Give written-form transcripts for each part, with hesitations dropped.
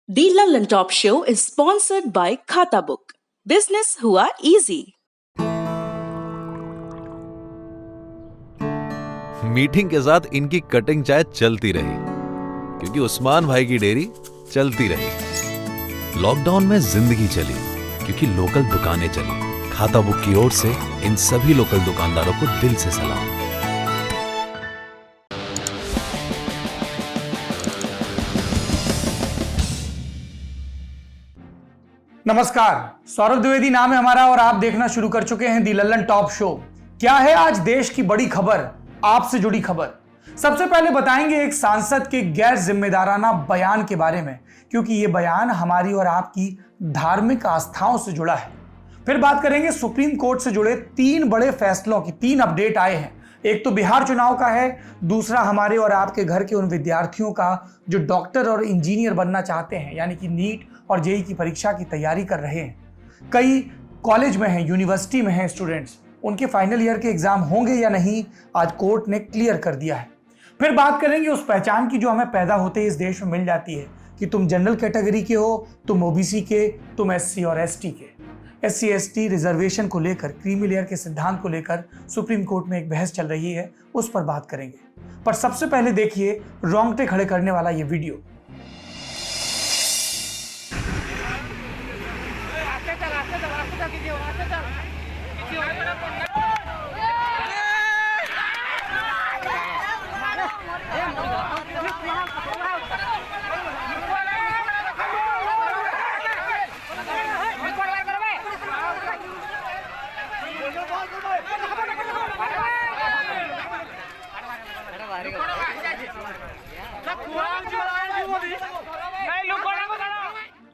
The London Top Show is sponsored by Khata Book. Business हुआ easy. Meeting के साथ इनकी कटिंग चाय चलती रही क्योंकि उस्मान भाई की डेयरी चलती रही। लॉकडाउन में जिंदगी चली क्योंकि लोकल दुकानें चली। खाता बुक की ओर से इन सभी लोकल दुकानदारों को दिल से सलाम। नमस्कार, सौरभ द्विवेदी नाम है हमारा और आप देखना शुरू कर चुके हैं दी लल्लन टॉप शो। क्या है आज देश की बड़ी खबर, आपसे जुड़ी खबर। सबसे पहले बताएंगे एक सांसद के गैर जिम्मेदाराना बयान के बारे में, क्योंकि ये बयान हमारी और आपकी धार्मिक आस्थाओं से जुड़ा है। फिर बात करेंगे सुप्रीम कोर्ट से जुड़े 3 बड़े फैसलों की। 3 अपडेट आए हैं। एक तो बिहार चुनाव का है, दूसरा हमारे और आपके घर के उन विद्यार्थियों का जो डॉक्टर और इंजीनियर बनना चाहते हैं, यानी कि नीट और जेईई की परीक्षा की तैयारी कर रहे हैं। कई कॉलेज में हैं, यूनिवर्सिटी में हैं स्टूडेंट्स, उनके फाइनल ईयर के एग्जाम होंगे या नहीं, आज कोर्ट ने क्लियर कर दिया है। फिर बात करेंगे उस पहचान की जो हमें पैदा होते ही इस देश में मिल जाती है कि तुम जनरल कैटेगरी के हो, तुम ओबीसी के, तुम एससी और एसटी के। एससी एसटी रिजर्वेशन को लेकर, क्रीमी लेयर के सिद्धांत को लेकर सुप्रीम कोर्ट में एक बहस चल रही है, उस पर बात करेंगे। पर सबसे पहले देखिए रोंगटे खड़े करने वाला ये वीडियो।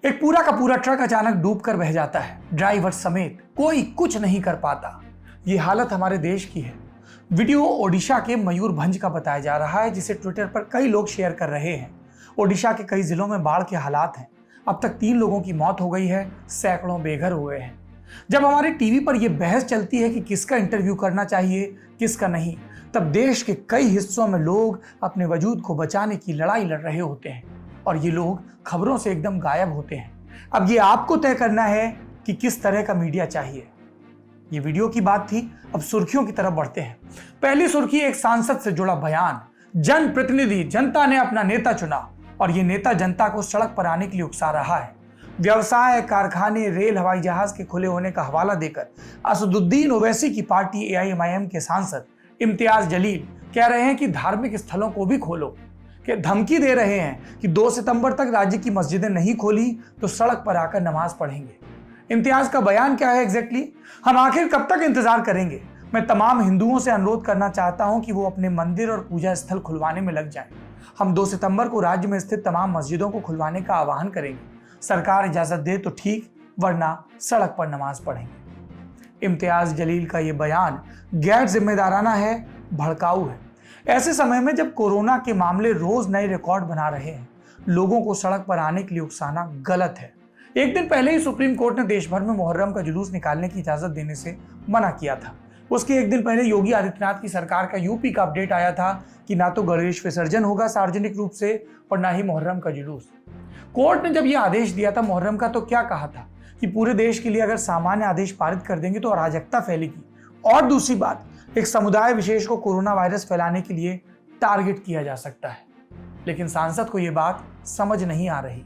एक पूरा का पूरा ट्रक अचानक डूबकर बह जाता है, ड्राइवर समेत कोई कुछ नहीं कर पाता। ये हालत हमारे देश की है। वीडियो ओडिशा के मयूरभंज का बताया जा रहा है, जिसे ट्विटर पर कई लोग शेयर कर रहे हैं। ओडिशा के कई जिलों में बाढ़ के हालात हैं। अब तक 3 लोगों की मौत हो गई है, सैकड़ों बेघर हुए हैं। जब हमारे टीवी पर यह बहस चलती है कि किसका इंटरव्यू करना चाहिए, किसका नहीं, तब देश के कई हिस्सों में लोग अपने वजूद को बचाने की लड़ाई लड़ रहे होते हैं और ये लोग खबरों से एकदम गायब होते हैं। अब ये आपको तय करना है कि किस तरह का मीडिया चाहिए। ये वीडियो की बात थी, अब सुर्खियों की तरफ बढ़ते हैं। पहली सुर्खी एक सांसद से जुड़ा बयान। जनप्रतिनिधि, जनता ने अपना नेता चुना और ये नेता जनता को सड़क पर आने के लिए उकसा रहा है। व्यवसाय, कारखाने, रेल, हवाई जहाज के खुले होने का हवाला देकर असदुद्दीन ओवैसी की पार्टी एआईएमआईएम के सांसद इम्तियाज जलील कह रहे हैं कि धार्मिक स्थलों को भी खोलो, कि धमकी दे रहे हैं कि 2 सितंबर तक राज्य की मस्जिदें नहीं खोली तो सड़क पर आकर नमाज पढ़ेंगे। इम्तियाज का बयान क्या है एग्जैक्टली? हम आखिर कब तक इंतजार करेंगे? मैं तमाम हिंदुओं से अनुरोध करना चाहता हूं कि वो अपने मंदिर और पूजा स्थल खुलवाने में लग जाएं। हम 2 सितंबर को राज्य में स्थित तमाम मस्जिदों को खुलवाने का आह्वान करेंगे। सरकार इजाजत दे तो ठीक, वरना सड़क पर नमाज पढ़ेंगे। इम्तियाज जलील का ये बयान गैर जिम्मेदाराना है, भड़काऊ है। ऐसे समय में जब कोरोना के मामले रोज नए रिकॉर्ड बना रहे हैं, लोगों को सड़क पर आने के लिए उकसाना गलत है। एक दिन पहले ही सुप्रीम कोर्ट ने देश भर में मुहर्रम का जुलूस निकालने की इजाजत देने से मना किया था। उसके एक दिन पहले योगी आदित्यनाथ की सरकार का यूपी का अपडेट आया था कि ना तो गणेश विसर्जन होगा सार्वजनिक रूप से और ना ही मुहर्रम का जुलूस। कोर्ट ने जब यह आदेश दिया था मुहर्रम का, तो क्या कहा था कि पूरे देश के लिए अगर सामान्य आदेश पारित कर देंगे तो अराजकता फैलेगी। और दूसरी बात, एक समुदाय विशेष को कोरोना वायरस फैलाने के लिए टारगेट किया जा सकता है। लेकिन सांसद को यह बात समझ नहीं आ रही।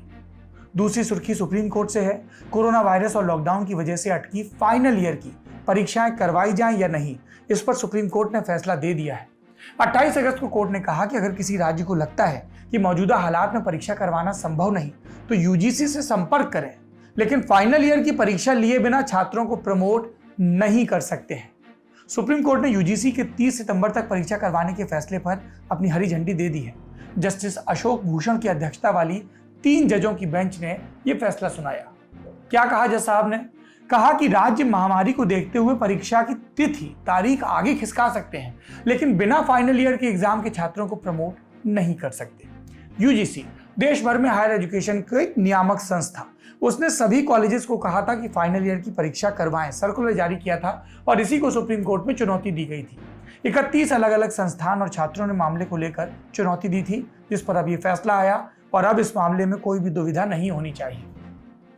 दूसरी सुर्खी सुप्रीम कोर्ट से है। कोरोना वायरस और लॉकडाउन की वजह से अटकी फाइनल ईयर की परीक्षाएं करवाई जाएं या नहीं, इस पर सुप्रीम कोर्ट ने फैसला दे दिया है। 28 अगस्त को कोर्ट ने कहा कि अगर किसी राज्य को लगता है कि मौजूदा हालात में परीक्षा करवाना संभव नहीं तो यूजीसी से संपर्क करें, लेकिन फाइनल ईयर की परीक्षा लिए बिना छात्रों को प्रमोट नहीं कर सकते हैं। सुप्रीम कोर्ट ने यूजीसी के 30 सितंबर तक परीक्षा करवाने के फैसले पर अपनी हरी झंडी दे दी है। जस्टिस अशोक भूषण की अध्यक्षता वाली 3 जजों की बेंच ने यह फैसला सुनाया। क्या कहा जज साहब ने? कहा कि राज्य महामारी को देखते हुए परीक्षा की तिथि, तारीख आगे खिसका सकते हैं, लेकिन बिना फाइनल ईयर के एग्जाम के छात्रों को प्रमोट नहीं कर सकते। यूजीसी देश भर में हायर एजुकेशन की नियामक संस्था, उसने सभी कॉलेजेस को कहा था कि फाइनल ईयर की परीक्षा करवाएं, सर्कुलर जारी किया था और इसी को सुप्रीम कोर्ट में चुनौती दी गई थी। 31 अलग अलग संस्थान और छात्रों ने मामले को लेकर चुनौती दी थी, जिस पर अब ये फैसला आया और अब इस मामले में कोई भी दुविधा नहीं होनी चाहिए।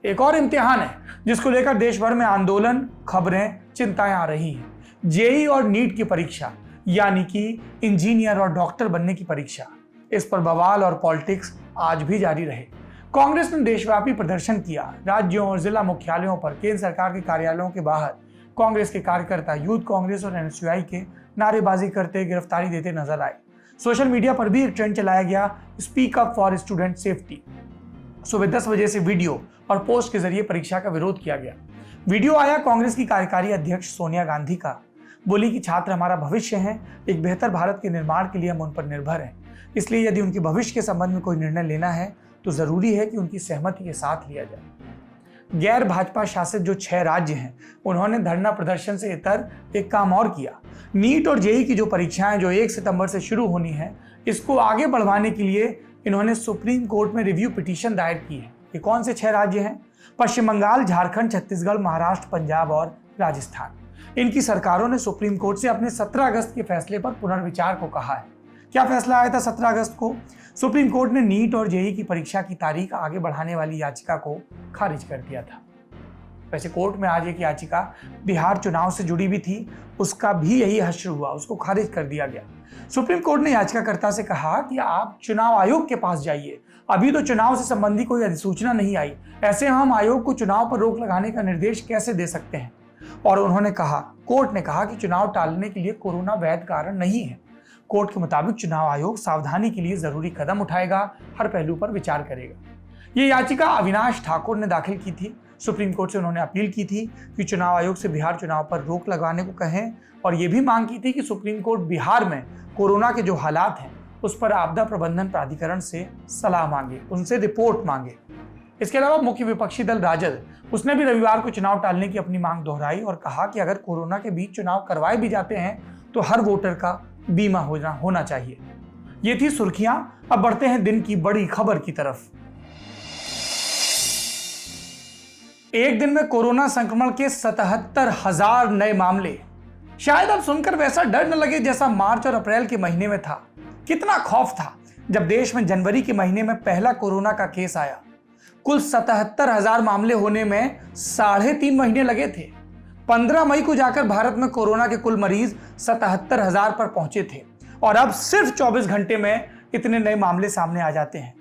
एक और इम्तिहान है जिसको लेकर देश भर में आंदोलन, खबरें, चिंताएं आ रही हैं। जेईई और नीट की परीक्षा, यानी कि इंजीनियर और डॉक्टर बनने की परीक्षा। इस पर बवाल और पॉलिटिक्स आज भी जारी रहे। कांग्रेस ने देशव्यापी प्रदर्शन किया। राज्यों और जिला मुख्यालयों पर, केंद्र सरकार के कार्यालयों के बाहर कांग्रेस के कार्यकर्ता यूथ कांग्रेस और एनएसयूआई के नारेबाजी करते, गिरफ्तारी देते नजर आए। सोशल मीडिया पर भी एक ट्रेंड चलाया गया, speak up for student safety. सुबह 10 बजे से वीडियो और पोस्ट के जरिए परीक्षा का विरोध किया गया। वीडियो आया कांग्रेस की कार्यकारी अध्यक्ष सोनिया गांधी का। बोली कि छात्र हमारा भविष्य हैं, एक बेहतर भारत के निर्माण के लिए हम उन पर निर्भर हैं, इसलिए यदि उनके भविष्य के संबंध में कोई निर्णय लेना है तो जरूरी है कि उनकी सहमति के साथ लिया जाए। गैर भाजपा शासित जो 6 राज्य हैं, उन्होंने धरना प्रदर्शन से इतर एक काम और किया। नीट और जेईई की जो परीक्षाएं जो 1 सितंबर से शुरू होनी है, इसको आगे बढ़वाने के लिए इन्होंने सुप्रीम कोर्ट में रिव्यू पिटीशन दायर की है। ये कौन से 6 राज्य हैं? पश्चिम बंगाल, झारखंड, छत्तीसगढ़, महाराष्ट्र, पंजाब और राजस्थान। इनकी सरकारों ने सुप्रीम कोर्ट से अपने 17 अगस्त के फैसले पर पुनर्विचार को कहा है। क्या फैसला आया था 17 अगस्त को? सुप्रीम कोर्ट ने नीट और जेईई की परीक्षा की तारीख आगे बढ़ाने वाली याचिका को खारिज कर दिया था। वैसे कोर्ट में आज एक याचिका बिहार चुनाव से जुड़ी भी थी, उसका भी यही हश्र हुआ, उसको खारिज कर दिया गया। सुप्रीम कोर्ट ने याचिकाकर्ता से कहा कि आप चुनाव आयोग के पास जाइए, अभी तो चुनाव से संबंधी कोई अधिसूचना नहीं आई, ऐसे हम आयोग को चुनाव पर रोक लगाने का निर्देश कैसे दे सकते हैं? और उन्होंने कहा, कोर्ट ने कहा कि चुनाव टालने के लिए कोरोना वैध कारण नहीं है। कोर्ट के मुताबिक चुनाव आयोग सावधानी के लिए जरूरी कदम उठाएगा, हर पहलू पर विचार करेगा। ये याचिका अविनाश ठाकुर ने दाखिल की थी। सुप्रीम कोर्ट से उन्होंने अपील की थी कि चुनाव आयोग से बिहार चुनाव पर रोक लगाने को कहें, और ये भी मांग की थी कि सुप्रीम कोर्ट बिहार में कोरोना के जो हालात हैं उस पर आपदा प्रबंधन प्राधिकरण से सलाह मांगे, उनसे रिपोर्ट मांगे। इसके अलावा मुख्य विपक्षी दल राजद, उसने भी रविवार को चुनाव टालने की अपनी मांग दोहराई और कहा कि अगर कोरोना के बीच चुनाव करवाए भी जाते हैं तो हर वोटर का बीमा होना चाहिए। ये थी सुर्खियां। अब बढ़ते हैं दिन की बड़ी खबर की तरफ। एक दिन में कोरोना संक्रमण के 77,000 नए मामले। शायद अब सुनकर वैसा डर न लगे जैसा मार्च और अप्रैल के महीने में था। कितना खौफ था जब देश में जनवरी के महीने में पहला कोरोना का केस आया। कुल 77,000 मामले होने में 3.5 महीने लगे थे। 15 मई को जाकर भारत में कोरोना के कुल मरीज 77,000 पर पहुंचे थे, और अब सिर्फ 24 घंटे में इतने नए मामले सामने आ जाते हैं।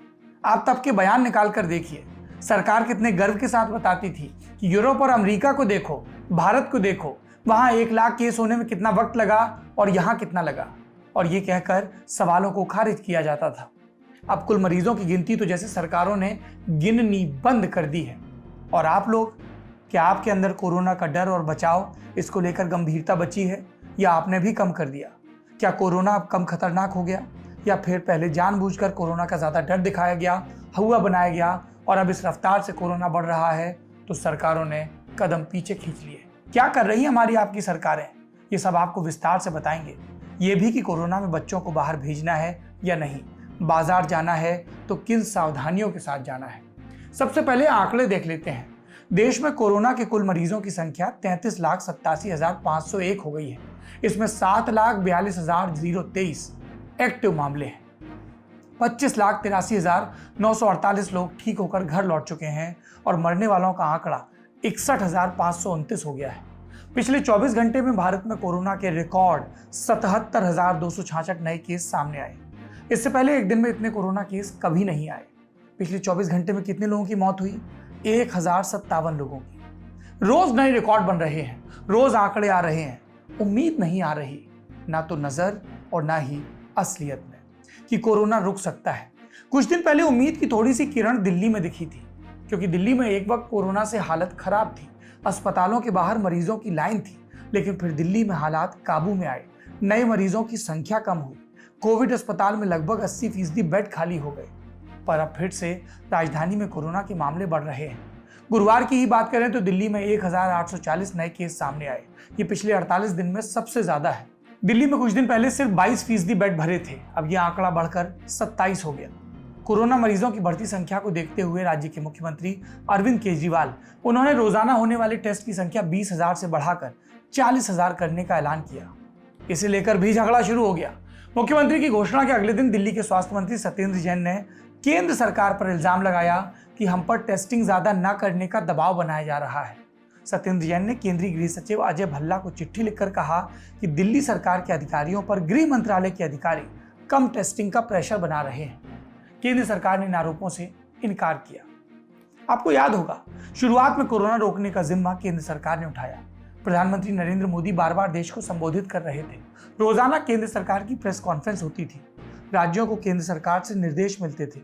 आप तब के बयान निकाल कर देखिए, सरकार कितने गर्व के साथ बताती थी कि यूरोप और अमेरिका को देखो, भारत को देखो, वहां 1 लाख केस होने में कितना वक्त लगा और यहां कितना लगा, और ये कहकर सवालों को खारिज किया जाता था। अब कुल मरीजों की गिनती तो जैसे सरकारों ने गिननी बंद कर दी है। और आप लोग, क्या आपके अंदर कोरोना का डर और बचाव, इसको लेकर गंभीरता बची है, या आपने भी कम कर दिया? क्या कोरोना अब कम खतरनाक हो गया, या फिर पहले जानबूझकर कोरोना का ज़्यादा डर दिखाया गया, हुआ बनाया गया, और अब इस रफ्तार से कोरोना बढ़ रहा है तो सरकारों ने कदम पीछे खींच लिए? क्या कर रही है हमारी आपकी सरकारें? ये सब आपको विस्तार से बताएंगे। ये भी कि कोरोना में बच्चों को बाहर भेजना है या नहीं, बाजार जाना है तो किन सावधानियों के साथ जाना है। सबसे पहले आंकड़े देख लेते हैं। देश में कोरोना के कुल मरीजों की संख्या 33,87,501 हो गई है। इसमें 7,42,023 एक्टिव मामले हैं। 25,83,948 लोग ठीक होकर घर लौट चुके हैं, और मरने वालों का आंकड़ा 61,529 हो गया है। पिछले 24 घंटे में भारत में कोरोना के रिकॉर्ड 77,266 नए केस सामने आए। इससे पहले एक दिन में इतने कोरोना केस कभी नहीं आए। पिछले 24 घंटे में कितने लोगों की मौत हुई? 1,057 लोगों की। रोज नए रिकॉर्ड बन रहे हैं, रोज आंकड़े आ रहे हैं। उम्मीद नहीं आ रही, ना तो नजर और ना ही असलियत में, कि कोरोना रुक सकता है। कुछ दिन पहले उम्मीद की थोड़ी सी किरण दिल्ली में दिखी थी, क्योंकि दिल्ली में एक वक्त कोरोना से हालत खराब थी। अस्पतालों के बाहर मरीजों की लाइन थी, लेकिन फिर दिल्ली में हालात काबू में आए। नए मरीजों की संख्या कम हुई। कोविड अस्पताल में लगभग 80% बेड खाली हो गए। पर अब फिर से राजधानी में कोरोना के मामले बढ़ रहे हैं। गुरुवार की ही बात करें तो दिल्ली में 1,840 नए केस सामने आए। ये पिछले 48 दिन में सबसे ज्यादा है। दिल्ली में कुछ दिन पहले सिर्फ 22% बेड भरे थे, अब यह आंकड़ा बढ़कर 27 हो गया। कोरोना मरीजों की बढ़ती संख्या को देखते हुए राज्य के मुख्यमंत्री अरविंद केजरीवाल, उन्होंने रोजाना होने वाले टेस्ट की संख्या 20,000 से बढ़ाकर 40,000 करने का ऐलान किया। इसे लेकर भी झगड़ा शुरू हो गया। मुख्यमंत्री की घोषणा के अगले दिन दिल्ली के स्वास्थ्य मंत्री सत्येंद्र जैन ने केंद्र सरकार पर इल्जाम लगाया कि हम पर टेस्टिंग ज्यादा न करने का दबाव बनाया जा रहा है। सत्येंद्र जैन ने केंद्रीय गृह सचिव अजय भल्ला को चिट्ठी लिखकर कहा कि दिल्ली सरकार के अधिकारियों पर गृह मंत्रालय के अधिकारी कम टेस्टिंग का प्रेशर बना रहे हैं। केंद्र सरकार ने इन आरोपों से इनकार किया। आपको याद होगा, शुरुआत में कोरोना रोकने का जिम्मा केंद्र सरकार ने उठाया। प्रधानमंत्री नरेंद्र मोदी बार बार देश को संबोधित कर रहे थे। रोजाना केंद्र सरकार की प्रेस कॉन्फ्रेंस होती थी। राज्यों को केंद्र सरकार से निर्देश मिलते थे।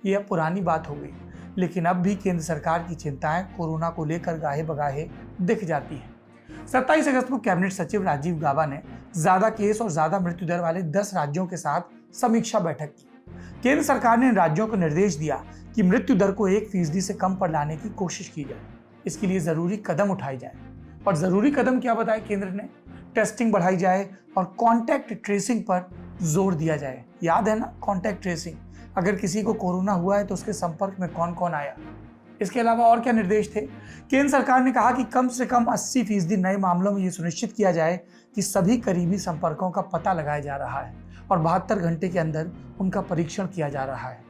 यह अब पुरानी बात हो गई, लेकिन अब भी केंद्र सरकार की चिंताएं कोरोना को लेकर गाहे बगाहे दिख जाती हैं। 27 अगस्त को कैबिनेट सचिव राजीव गाबा ने ज्यादा केस और ज्यादा मृत्यु दर वाले 10 राज्यों के साथ समीक्षा बैठक की। केंद्र सरकार ने इन राज्यों को निर्देश दिया कि मृत्यु दर को 1% से कम पर लाने की कोशिश की जाए। इसके लिए जरूरी कदम उठाए जाए। और जरूरी कदम क्या बताए केंद्र ने? टेस्टिंग बढ़ाई जाए और कॉन्टैक्ट ट्रेसिंग पर जोर दिया जाए। याद है ना, कॉन्टैक्ट ट्रेसिंग। अगर किसी को कोरोना हुआ है तो उसके संपर्क में कौन कौन आया। इसके अलावा और क्या निर्देश थे? केंद्र सरकार ने कहा कि कम से कम 80% नए मामलों में यह सुनिश्चित किया जाए कि सभी करीबी संपर्कों का पता लगाया जा रहा है और 72 घंटे के अंदर उनका परीक्षण किया जा रहा है।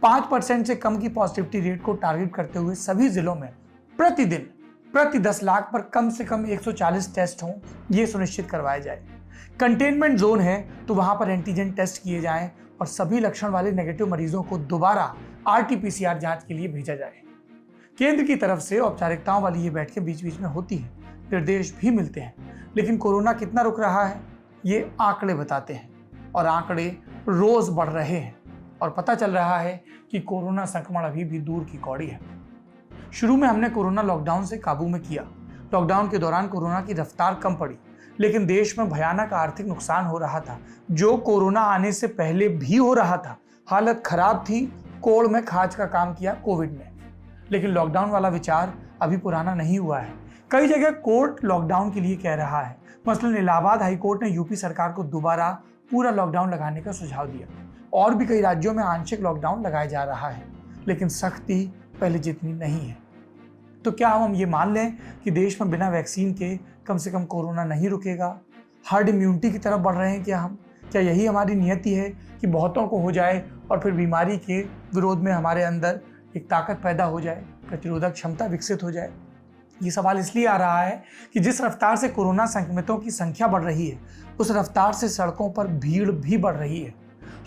5% से कम की पॉजिटिविटी रेट को टारगेट करते हुए सभी जिलों में प्रतिदिन प्रति 10 लाख पर कम से कम 140 टेस्ट हों, ये सुनिश्चित करवाया जाए। कंटेनमेंट जोन है तो वहां पर एंटीजन टेस्ट किए जाएं और सभी लक्षण वाले नेगेटिव मरीजों को दोबारा RT-PCR जांच के लिए भेजा जाए। केंद्र की तरफ से औपचारिकताओं वाली ये बैठकें बीच बीच में होती हैं, निर्देश भी मिलते हैं, लेकिन कोरोना कितना रुक रहा है ये आंकड़े बताते हैं और आंकड़े रोज बढ़ रहे हैं और पता चल रहा है कि कोरोना संक्रमण अभी भी दूर की कौड़ी है। शुरू में हमने कोरोना लॉकडाउन से काबू में किया। लॉकडाउन के दौरान कोरोना की रफ्तार कम पड़ी, लेकिन देश में भयानक आर्थिक नुकसान हो रहा था, जो कोरोना आने से पहले भी हो रहा था। हालत खराब थी। कोड़ में खाज का काम किया कोविड ने। लेकिन लॉकडाउन वाला विचार अभी पुराना नहीं हुआ है। कई जगह कोर्ट लॉकडाउन के लिए कह रहा है। मसलन इलाहाबाद हाईकोर्ट ने यूपी सरकार को दोबारा पूरा लॉकडाउन लगाने का सुझाव दिया। और भी कई राज्यों में आंशिक लॉकडाउन लगाया जा रहा है, लेकिन सख्ती पहले जितनी नहीं है। तो क्या हम ये मान लें कि देश में बिना वैक्सीन के कम से कम कोरोना नहीं रुकेगा? हर्ड इम्यूनिटी की तरफ बढ़ रहे हैं क्या हम? क्या यही हमारी नियति है कि बहुतों को हो जाए और फिर बीमारी के विरोध में हमारे अंदर एक ताकत पैदा हो जाए, प्रतिरोधक क्षमता विकसित हो जाए? ये सवाल इसलिए आ रहा है कि जिस रफ्तार से कोरोना संक्रमितों की संख्या बढ़ रही है, उस रफ्तार से सड़कों पर भीड़ भी बढ़ रही है।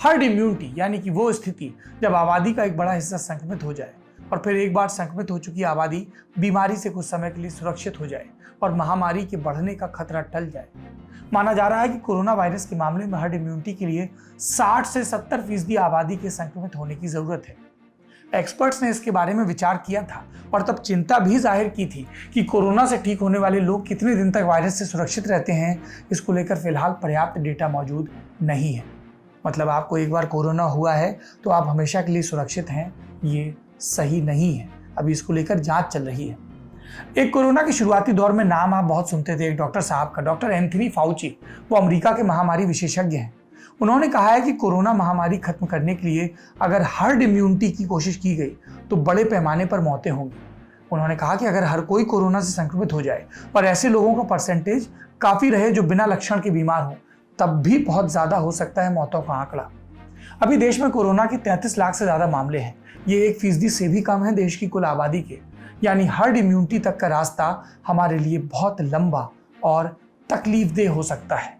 हर्ड इम्यूनिटी यानी कि वो स्थिति जब आबादी का एक बड़ा हिस्सा संक्रमित हो जाए और फिर एक बार संक्रमित हो चुकी आबादी बीमारी से कुछ समय के लिए सुरक्षित हो जाए और महामारी के बढ़ने का खतरा टल जाए। माना जा रहा है कि कोरोना वायरस के मामले में हर्ड इम्यूनिटी के लिए 60 से 70% आबादी के संक्रमित होने की जरूरत है। एक्सपर्ट्स ने इसके बारे में विचार किया था और तब चिंता भी जाहिर की थी कि कोरोना से ठीक होने वाले लोग कितने दिन तक वायरस से सुरक्षित रहते हैं। इसको लेकर फिलहाल पर्याप्त डेटा मौजूद नहीं है। मतलब आपको एक बार कोरोना हुआ है तो आप हमेशा के लिए सुरक्षित हैं, ये सही नहीं है। अभी इसको लेकर जांच चल रही है। एक कोरोना के शुरुआती दौर में नाम आप बहुत सुनते थे एक डॉक्टर साहब का, डॉक्टर एंथनी फाउची। वो अमेरिका के महामारी विशेषज्ञ हैं। उन्होंने कहा है कि कोरोना महामारी खत्म करने के लिए अगर हर्ड इम्यूनिटी की कोशिश की गई तो बड़े पैमाने पर मौतें होंगी। उन्होंने कहा कि अगर हर कोई कोरोना से संक्रमित हो जाए और ऐसे लोगों का परसेंटेज काफी रहे जो बिना लक्षण के बीमार हो, तब भी बहुत ज्यादा हो सकता है मौतों का आंकड़ा। अभी देश में कोरोना के 33 लाख से ज्यादा मामले हैं। ये 1% से भी कम है देश की कुल आबादी के। यानी हर्ड इम्यूनिटी तक का रास्ता हमारे लिए बहुत लंबा और तकलीफदेह हो सकता है।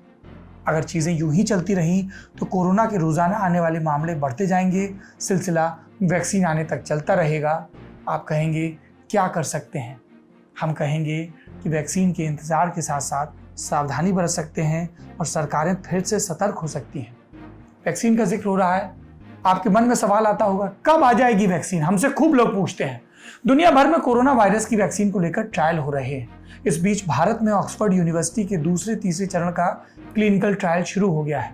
अगर चीजें यूं ही चलती रहीं तो कोरोना के रोजाना आने वाले मामले बढ़ते जाएंगे, सिलसिला वैक्सीन आने तक चलता रहेगा। आप कहेंगे क्या कर सकते हैं? हम कहेंगे कि वैक्सीन के इंतजार के साथ साथ सावधानी बरत सकते हैं और सरकारें फिर से सतर्क हो सकती हैं। वैक्सीन का जिक्र हो रहा है, आपके मन में सवाल आता होगा कब आ जाएगी वैक्सीन? हमसे खूब लोग पूछते हैं। दुनिया भर में कोरोना वायरस की वैक्सीन को लेकर ट्रायल हो रहे हैं। इस बीच भारत में ऑक्सफोर्ड यूनिवर्सिटी के दूसरे तीसरे चरण का क्लिनिकल ट्रायल शुरू हो गया है।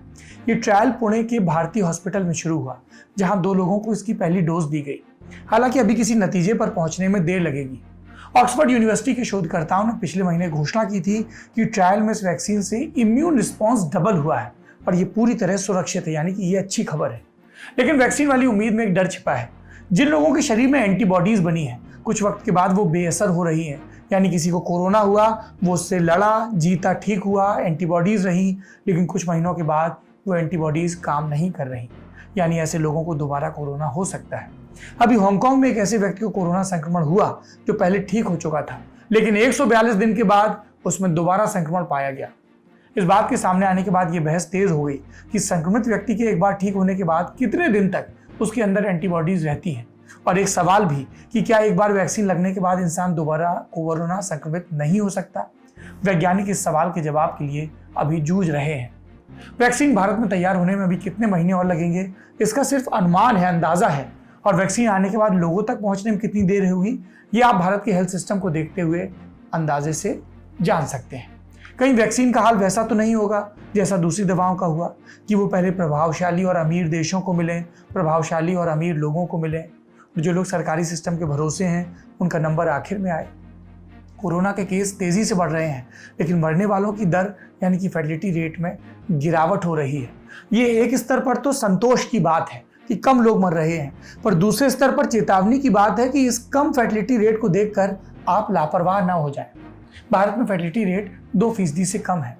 ये ट्रायल पुणे के भारतीय हॉस्पिटल में शुरू हुआ, जहां 2 लोगों को इसकी पहली डोज दी गई। हालांकि अभी किसी नतीजे पर पहुंचने में देर लगेगी। ऑक्सफोर्ड यूनिवर्सिटी के शोधकर्ताओं ने पिछले महीने घोषणा की थी कि ट्रायल में इस वैक्सीन से इम्यून रिस्पॉन्स डबल हुआ है और ये पूरी तरह सुरक्षित है, यानी कि ये अच्छी खबर है। लेकिन वैक्सीन वाली उम्मीद में एक डर छिपा है। जिन लोगों के शरीर में एंटीबॉडीज बनी है, कुछ वक्त के बाद वो बेअसर हो रही हैं। यानी किसी को कोरोना हुआ, वो उससे लड़ा, जीता, ठीक हुआ, एंटीबॉडीज रही, लेकिन कुछ महीनों के बाद वो एंटीबॉडीज काम नहीं कर रही। यानी ऐसे लोगों को दोबारा कोरोना हो सकता है। अभी हांगकांग में एक ऐसे व्यक्ति को कोरोना संक्रमण हुआ जो पहले ठीक हो चुका था, लेकिन 142 दिन के बाद उसमें दोबारा संक्रमण पाया गया। इस बात के सामने आने के बाद यह बहस तेज हो गई कि संक्रमित व्यक्ति के एक बार ठीक होने के बाद कितने दिन तक उसके अंदर एंटीबॉडीज रहती हैं, और एक सवाल भी कि क्या एक बार वैक्सीन लगने के बाद इंसान दोबारा कोरोना संक्रमित नहीं हो सकता। वैज्ञानिक इस सवाल के जवाब के लिए अभी जूझ रहे हैं। वैक्सीन भारत में तैयार होने में अभी कितने महीने और लगेंगे, इसका सिर्फ अनुमान है, अंदाजा है, और वैक्सीन आने के बाद लोगों तक पहुंचने में कितनी देर होगी, ये आप भारत के हेल्थ सिस्टम को देखते हुए अंदाजे से जान सकते हैं। कहीं वैक्सीन का हाल वैसा तो नहीं होगा जैसा दूसरी दवाओं का हुआ कि वो पहले प्रभावशाली और अमीर देशों को मिले, प्रभावशाली और अमीर लोगों को मिले, जो लोग सरकारी सिस्टम के भरोसे हैं उनका नंबर आखिर में आए। कोरोना के केस तेजी से बढ़ रहे हैं, लेकिन मरने वालों की दर यानी कि फैटिलिटी रेट में गिरावट हो रही है। ये एक स्तर पर तो संतोष की बात है कि कम लोग मर रहे हैं, पर दूसरे स्तर पर चेतावनी की बात है कि इस कम फैटिलिटी रेट को देखकर आप लापरवाह ना हो जाएं। भारत में फैटिलिटी रेट 2% से कम है।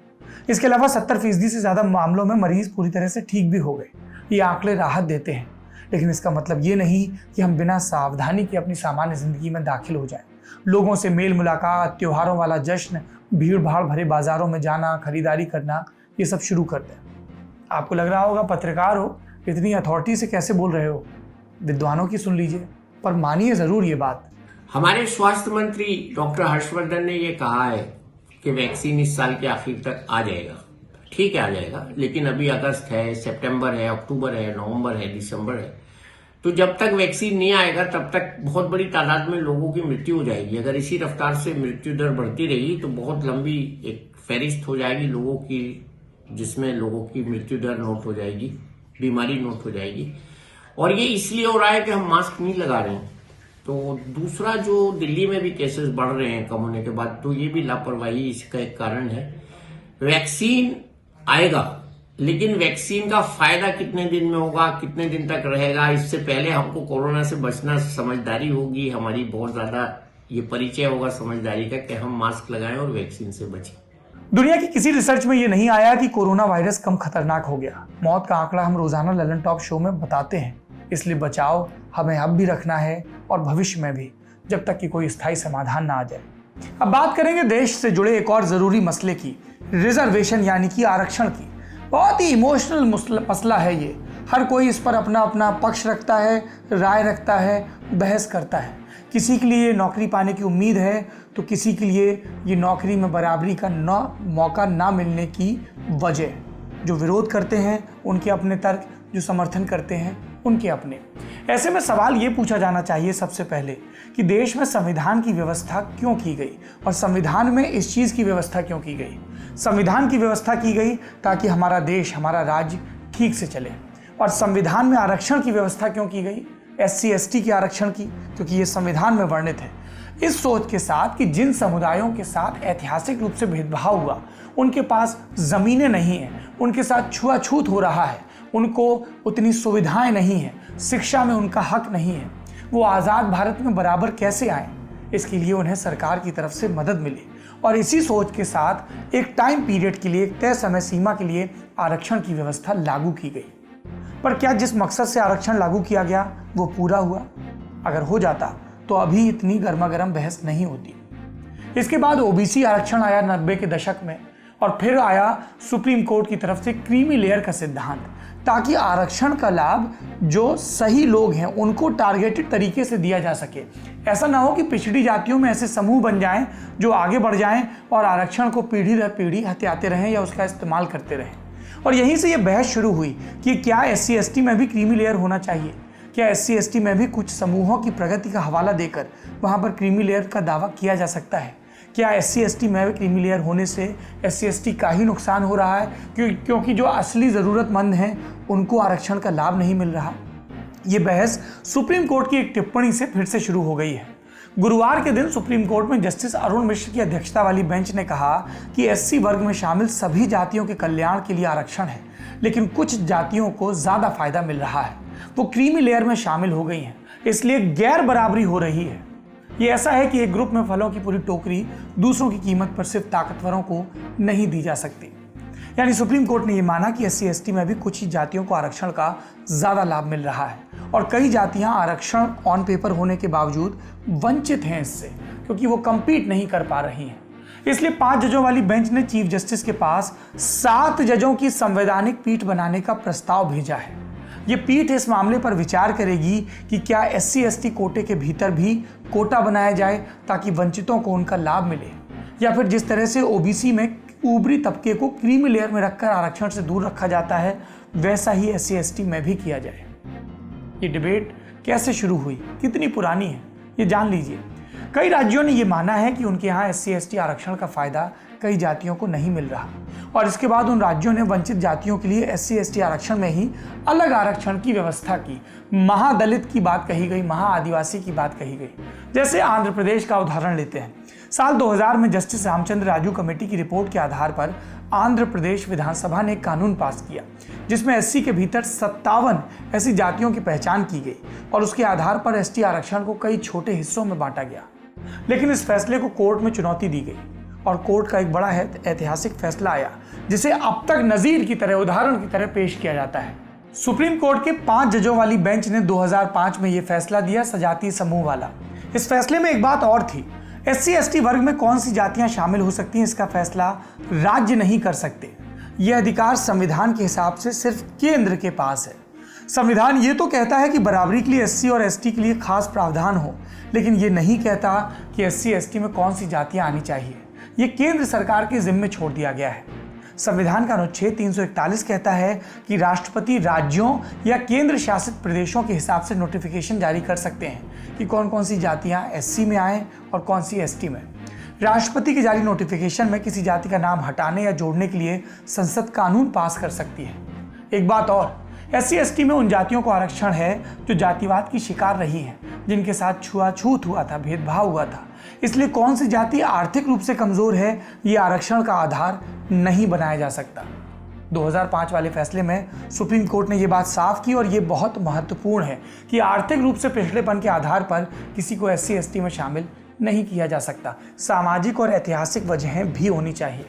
इसके अलावा 70% से ज़्यादा मामलों में मरीज पूरी तरह से ठीक भी हो गए। ये आंकड़े राहत देते हैं, लेकिन इसका मतलब ये नहीं कि हम बिना सावधानी के अपनी सामान्य जिंदगी में दाखिल हो जाएं। लोगों से मेल मुलाकात, त्योहारों वाला जश्न, भीड़ भाड़ भरे बाजारों में जाना, खरीदारी करना, ये सब शुरू कर दें। आपको लग रहा होगा पत्रकार हो, इतनी अथॉरिटी से कैसे बोल रहे हो, विद्वानों की सुन लीजिए, पर मानिए ज़रूर ये बात। हमारे स्वास्थ्य मंत्री डॉक्टर हर्षवर्धन ने ये कहा है कि वैक्सीन इस साल के आखिर तक आ जाएगा। ठीक है, आ जाएगा, लेकिन अभी अगस्त है, सितंबर है, अक्टूबर है, नवंबर है, दिसंबर है, तो जब तक वैक्सीन नहीं आएगा तब तक बहुत बड़ी तादाद में लोगों की मृत्यु हो जाएगी। अगर इसी रफ्तार से मृत्यु दर बढ़ती रही तो बहुत लंबी एक फहरिस्त हो जाएगी लोगों की, जिसमें लोगों की मृत्यु दर नोट हो जाएगी, बीमारी नोट हो जाएगी। और ये इसलिए हो रहा है कि हम मास्क नहीं लगा रहे हैं। तो दूसरा, जो दिल्ली में भी केसेस बढ़ रहे हैं कम होने के बाद, तो ये भी लापरवाही इसका एक कारण है। वैक्सीन आएगा, लेकिन वैक्सीन का फायदा कितने दिन में होगा, कितने दिन तक रहेगा, इससे पहले हमको कोरोना से बचना समझदारी होगी, हमारी बहुत ज्यादा ये परिचय होगा समझदारी का कि हम मास्क लगाएं और वैक्सीन से बचें। दुनिया की किसी रिसर्च में ये नहीं आया कि कोरोना वायरस कम खतरनाक हो गया। मौत का आंकड़ा हम रोजाना ललन टॉप शो में बताते हैं, इसलिए बचाव हमें अब भी रखना है और भविष्य में भी, जब तक कि कोई स्थायी समाधान ना आ जाए। अब बात करेंगे देश से जुड़े एक और जरूरी मसले की, रिजर्वेशन यानी कि आरक्षण की। बहुत ही इमोशनल मसला है ये। हर कोई इस पर अपना अपना पक्ष रखता है, राय रखता है, बहस करता है। किसी के लिए नौकरी पाने की उम्मीद है तो किसी के लिए ये नौकरी में बराबरी का मौका ना मिलने की वजह। जो विरोध करते हैं उनके अपने तर्क, जो समर्थन करते हैं उनके अपने। ऐसे में सवाल ये पूछा जाना चाहिए सबसे पहले कि देश में संविधान की व्यवस्था क्यों की गई, और संविधान में इस चीज़ की व्यवस्था क्यों की गई। संविधान की व्यवस्था की गई ताकि हमारा देश, हमारा राज्य ठीक से चले। और संविधान में आरक्षण की व्यवस्था क्यों की गई, SC ST के आरक्षण की, क्योंकि ये संविधान में वर्णित है। इस सोच के साथ कि जिन समुदायों के साथ ऐतिहासिक रूप से भेदभाव हुआ, उनके पास ज़मीनें नहीं हैं, उनके साथ छुआछूत हो रहा है, उनको उतनी सुविधाएं नहीं हैं, शिक्षा में उनका हक नहीं है, वो आज़ाद भारत में बराबर कैसे आए, इसके लिए उन्हें सरकार की तरफ से मदद मिले। और इसी सोच के साथ एक टाइम पीरियड के लिए, एक तय समय सीमा के लिए आरक्षण की व्यवस्था लागू की गई। पर क्या जिस मकसद से आरक्षण लागू किया गया वो पूरा हुआ? अगर हो जाता तो अभी इतनी गर्मागर्म बहस नहीं होती। इसके बाद OBC आरक्षण आया 90 के दशक में, और फिर आया सुप्रीम कोर्ट की तरफ से क्रीमी लेयर का सिद्धांत, ताकि आरक्षण का लाभ जो सही लोग हैं उनको टारगेटेड तरीके से दिया जा सके। ऐसा ना हो कि पिछड़ी जातियों में ऐसे समूह बन जाएं जो आगे बढ़ जाएं और आरक्षण को पीढ़ी दर पीढ़ी हथियाते रहें या उसका इस्तेमाल करते रहें। और यहीं से ये बहस शुरू हुई कि क्या SC ST में भी क्रीमी लेयर होना चाहिए, क्या SC ST में भी कुछ समूहों की प्रगति का हवाला देकर वहाँ पर क्रीमी लेयर का दावा किया जा सकता है। क्या SC ST में भी क्रीमी लेयर होने से SC ST का ही नुकसान हो रहा है, क्योंकि जो असली ज़रूरतमंद हैं उनको आरक्षण का लाभ नहीं मिल रहा। ये बहस सुप्रीम कोर्ट की एक टिप्पणी से फिर से शुरू हो गई है। गुरुवार के दिन सुप्रीम कोर्ट में जस्टिस अरुण मिश्र की अध्यक्षता वाली बेंच ने कहा कि SC वर्ग में शामिल सभी जातियों के कल्याण के लिए आरक्षण है, लेकिन कुछ जातियों को ज़्यादा फायदा मिल रहा है, वो क्रीमी लेयर में शामिल हो गई हैं, इसलिए गैर बराबरी हो रही है। ये ऐसा है कि एक ग्रुप में फलों की पूरी टोकरी दूसरों की कीमत पर सिर्फ ताकतवरों को नहीं दी जा सकती। यानी सुप्रीम कोर्ट ने यह माना कि SC ST में भी कुछ ही जातियों को आरक्षण का ज्यादा लाभ मिल रहा है और कई जातियां आरक्षण ऑन पेपर होने के बावजूद वंचित हैं इससे, क्योंकि वो कंपीट नहीं कर पा रही हैं। इसलिए 5 जजों वाली बेंच ने चीफ जस्टिस के पास 7 जजों की संवैधानिक पीठ बनाने का प्रस्ताव भेजा है। ये पीठ इस मामले पर विचार करेगी कि क्या SC ST कोटे के भीतर भी कोटा बनाया जाए ताकि वंचितों को उनका लाभ मिले, या फिर जिस तरह से OBC में ऊपरी तबके को क्रीमी लेयर में रखकर आरक्षण से दूर रखा जाता है वैसा ही SC ST में भी किया जाए। ये डिबेट कैसे शुरू हुई, कितनी पुरानी है, ये जान लीजिए। कई राज्यों ने ये माना है कि उनके यहाँ SC ST आरक्षण का फायदा कई जातियों को नहीं मिल रहा और इसके बाद उन राज्यों ने वंचित जातियों के लिए SC ST आरक्षण में ही अलग आरक्षण की व्यवस्था की। महादलित की बात कही गई, महाआदिवासी की बात कही गई। जैसे आंध्र प्रदेश का उदाहरण लेते हैं। साल 2000 में जस्टिस रामचंद्र राजू कमेटी की रिपोर्ट के आधार पर आंध्र प्रदेश विधानसभा ने एक कानून पास किया जिसमें SC के भीतर 57 ऐसी जातियों की पहचान की गई और उसके आधार पर ST आरक्षण को कई छोटे हिस्सों में बांटा गया। लेकिन इस फैसले को कोर्ट में चुनौती दी गई और कोर्ट का एक बड़ा ऐतिहासिक फैसला आया जिसे अब तक नजीर की तरह, उदाहरण की तरह पेश किया जाता है। सुप्रीम कोर्ट के 5 जजों वाली बेंच ने 2005 में यह फैसला दिया, सजातीय समूह वाला। इस फैसले में एक बात और थी, SC ST वर्ग में कौन सी जातियां शामिल हो सकती हैं इसका फैसला राज्य नहीं कर सकते। यह अधिकार संविधान के हिसाब से सिर्फ केंद्र के पास है। संविधान ये तो कहता है कि बराबरी के लिए SC और ST के लिए खास प्रावधान हो, लेकिन ये नहीं कहता कि SC ST में कौन सी जातियां आनी चाहिए। ये केंद्र सरकार के जिम्मे छोड़ दिया गया है। संविधान का अनुच्छेद 341 कहता है कि राष्ट्रपति राज्यों या केंद्र शासित प्रदेशों के हिसाब से नोटिफिकेशन जारी कर सकते हैं कि कौन कौन सी जातियां SC में आए और कौन सी ST में। राष्ट्रपति के जारी नोटिफिकेशन में किसी जाति का नाम हटाने या जोड़ने के लिए संसद कानून पास कर सकती है। एक बात और, SC ST में उन जातियों को आरक्षण है जो जातिवाद की शिकार रही हैं, जिनके साथ छुआछूत हुआ था, भेदभाव हुआ था। इसलिए कौन सी जाति आर्थिक रूप से कमजोर है ये आरक्षण का आधार नहीं बनाया जा सकता। 2005 वाले फैसले में सुप्रीम कोर्ट ने यह बात साफ की और ये बहुत महत्वपूर्ण है कि आर्थिक रूप से पिछड़ेपन के आधार पर किसी को SC ST में शामिल नहीं किया जा सकता। सामाजिक और ऐतिहासिक वजहें भी होनी चाहिए।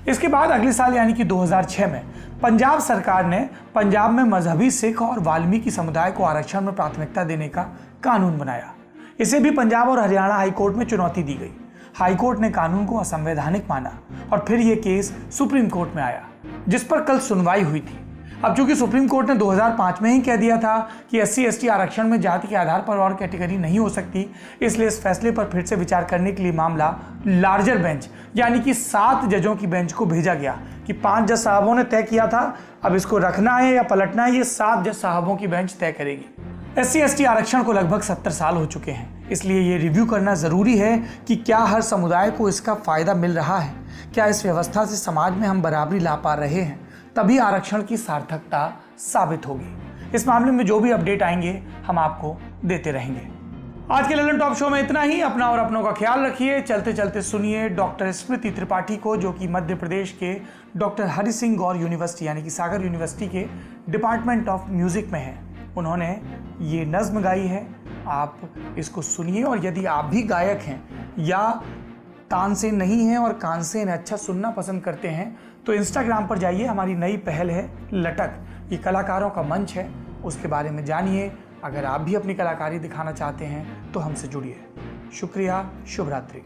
इसके बाद अगले साल यानी कि 2006 में पंजाब सरकार ने पंजाब में मजहबी सिख और वाल्मीकि समुदाय को आरक्षण में प्राथमिकता देने का कानून बनाया। इसे भी पंजाब और हरियाणा हाईकोर्ट में चुनौती दी गई। हाईकोर्ट ने कानून को असंवैधानिक माना और फिर यह केस सुप्रीम कोर्ट में आया, जिस पर कल सुनवाई हुई थी। अब चूंकि सुप्रीम कोर्ट ने 2005 में ही कह दिया था कि SC ST आरक्षण में जाति के आधार पर और कैटेगरी नहीं हो सकती, इसलिए इस फैसले पर फिर से विचार करने के लिए मामला लार्जर बेंच यानी कि 7 जजों की बेंच को भेजा गया कि 5 जज साहबों ने तय किया था, अब इसको रखना है या पलटना है ये 7 जज साहबों की बेंच तय करेगी। SC ST आरक्षण को लगभग 70 साल हो चुके हैं, इसलिए ये रिव्यू करना जरूरी है कि क्या हर समुदाय को इसका फायदा मिल रहा है, क्या इस व्यवस्था से समाज में हम बराबरी ला पा रहे हैं, तभी आरक्षण की सार्थकता साबित होगी। इस मामले में जो भी अपडेट आएंगे हम आपको देते रहेंगे। आज के ललन टॉप शो में इतना ही। अपना और अपनों का ख्याल रखिए। चलते चलते सुनिए डॉक्टर स्मृति त्रिपाठी को, जो कि मध्य प्रदेश के डॉक्टर हरि सिंह गौर यूनिवर्सिटी यानी कि सागर यूनिवर्सिटी के डिपार्टमेंट ऑफ म्यूजिक में है। उन्होंने ये नज्म गाई है, आप इसको सुनिए। और यदि आप भी गायक हैं या तानसेन नहीं हैं और कानसेन अच्छा सुनना पसंद करते हैं तो इंस्टाग्राम पर जाइए, हमारी नई पहल है लटक, ये कलाकारों का मंच है, उसके बारे में जानिए। अगर आप भी अपनी कलाकारी दिखाना चाहते हैं तो हमसे जुड़िए। शुक्रिया, शुभ रात्रि।